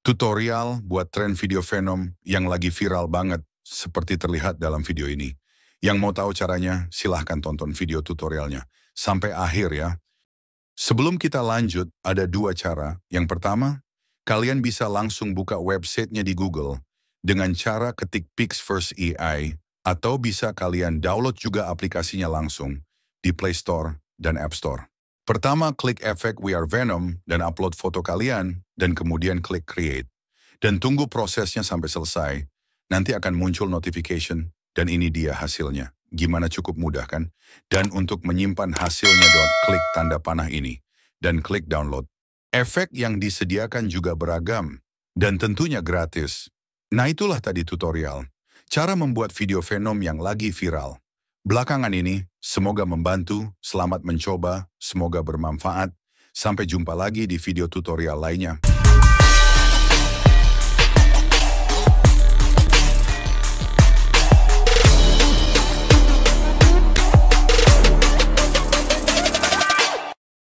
Tutorial buat tren video Venom yang lagi viral banget, seperti terlihat dalam video ini. Yang mau tahu caranya, silahkan tonton video tutorialnya. Sampai akhir ya. Sebelum kita lanjut, ada dua cara. Yang pertama, kalian bisa langsung buka websitenya di Google dengan cara ketik Pix First AI, atau bisa kalian download juga aplikasinya langsung di Play Store dan App Store. Pertama, klik efek We Are Venom dan upload foto kalian, dan kemudian klik Create. Dan tunggu prosesnya sampai selesai. Nanti akan muncul notification, dan ini dia hasilnya. Gimana, cukup mudah kan? Dan untuk menyimpan hasilnya, klik tanda panah ini, dan klik download. Efek yang disediakan juga beragam, dan tentunya gratis. Nah, itulah tadi tutorial. Cara membuat video Venom yang lagi viral. Belakangan ini, semoga membantu, selamat mencoba, semoga bermanfaat. Sampai jumpa lagi di video tutorial lainnya.